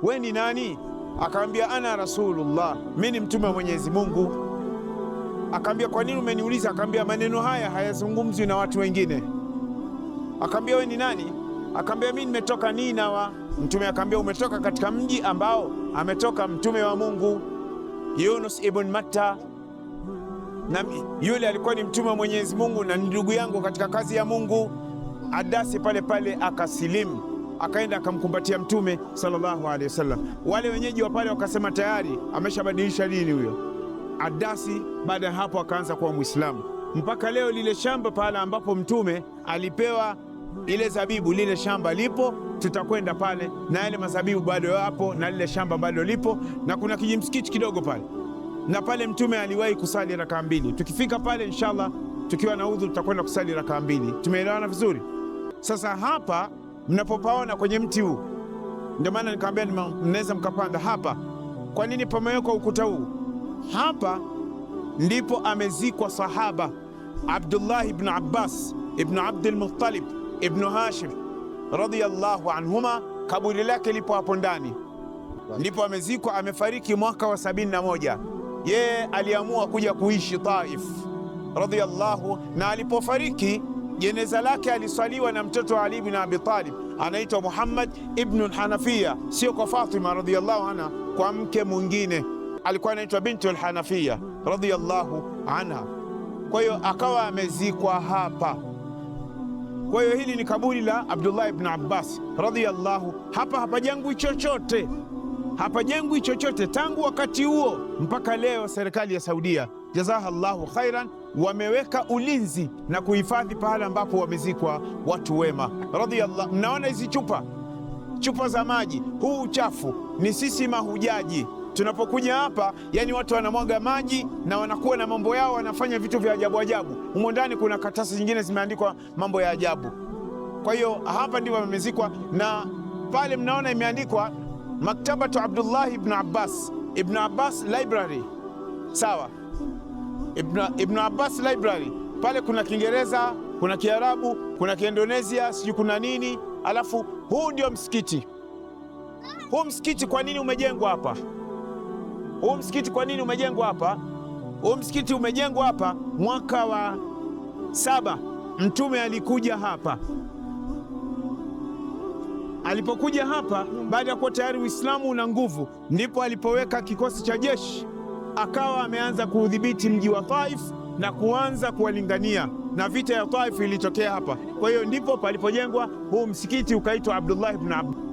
we ni nani? Akamwambia ana Rasulullah, mimi ni mtume wa Mwenyezi Mungu. Akamwambia kwa nini umeniuliza? Akamwambia maneno haya hayazungumzwi na watu wengine. Akamwambia we ni nani? Akamwambia mimi nimetoka Ninawa. Mtume akamwambia umetoka katika mji ambao ametoka mtume wa Mungu Yunus ibn Matta, na yule alikuwa ni mtume wa Mwenyezi Mungu na ndugu yangu katika kazi ya Mungu. Adasi pale pale akasilimu, akaenda akamkumbatia mtume sallallahu alaihi wasallam. Wale wenyeji wa pale wakasema tayari ameshabadilisha dini huyo Adasi. Baada ya hapo akaanza kuwa Muislamu. Mpaka leo lile shamba pale ambapo mtume alipewa ile zabibu, lile shamba lipo, tutakwenda pale na yale mazabibu bado yapo na lile shamba bado lipo, na kuna kijimsikiti kidogo pale, na pale mtume aliwahi kusali rakaa 2. Tukifika pale inshallah tukiwa na udhu tutakwenda kusali rakaa 2. Tumeelewana vizuri? Sasa hapa mnapopaona kwenye mti huu, ndio maana nikamwambia mnaweza mkapanda hapa. Kwa nini pamewekwa ukuta huu? Hapa ndipo amezikwa sahaba Abdullah ibn Abbas ibn Abdul Muttalib ibn Hashim radhiyallahu anhuma. Kaburi lake lipo hapo ndani, ndipo amezikwa. Amefariki mwaka wa 71. Yeye aliamua kuja kuishi Taif radhiyallahu, na alipofariki jeneza lake aliswaliwa na mtoto wa Ali ibn Abi Talib, anaitwa Muhammad ibn Hanafiya, sio kwa Fatima radhiyallahu anha, kwa mke mwingine alikuwa anaitwa bintu al-Hanafiya radhiyallahu anha. Kwa hiyo akawa amezikwa hapa. Kwa hiyo hili ni kaburi la Abdullah ibn Abbas radhiyallahu. Hapa hapajengwi chochote, hapajengwi chochote tangu wakati huo mpaka leo. Serikali ya Saudia jazahallahu khairan wameweka ulinzi na kuhifadhi pahala ambapo wamezikwa watu wema radhiyallahu. Mnaona hizi chupa za maji, huu uchafu ni sisi mahujaji tunapokuja hapa, yani watu wanamwaga maji na wanakuwa na mambo yao, wanafanya vitu vya ajabu ajabu. Humo ndani kuna karatasi nyingine zimeandikwa mambo ya ajabu. Kwa hiyo hapa ndipo wamezikwa, na pale mnaona imeandikwa Maktabatu Abdullah Ibn Abbas Library. Sawa, Ibn Abbas Library. Pale kuna Kiingereza, kuna Kiarabu, kuna Kiindonesia, sijui kuna nini. Alafu huu ndio msikiti. Huu msikiti kwa nini umejengwa hapa? Huu msikiti kwa nini umejengwa hapa? Huu msikiti umejengwa hapa mwaka wa 7. Mtume alikuja hapa. Alipokuja hapa, baada ya kuwa tayari Uislamu una nguvu, ndipo alipoweka kikosi cha jeshi, akawa ameanza kuudhibiti mji wa Taif na kuanza kuwalingania, na vita ya Taif ilitokea hapa. Kwa hiyo ndipo palipojengwa huu msikiti ukaitwa Abdullah ibn Abbas.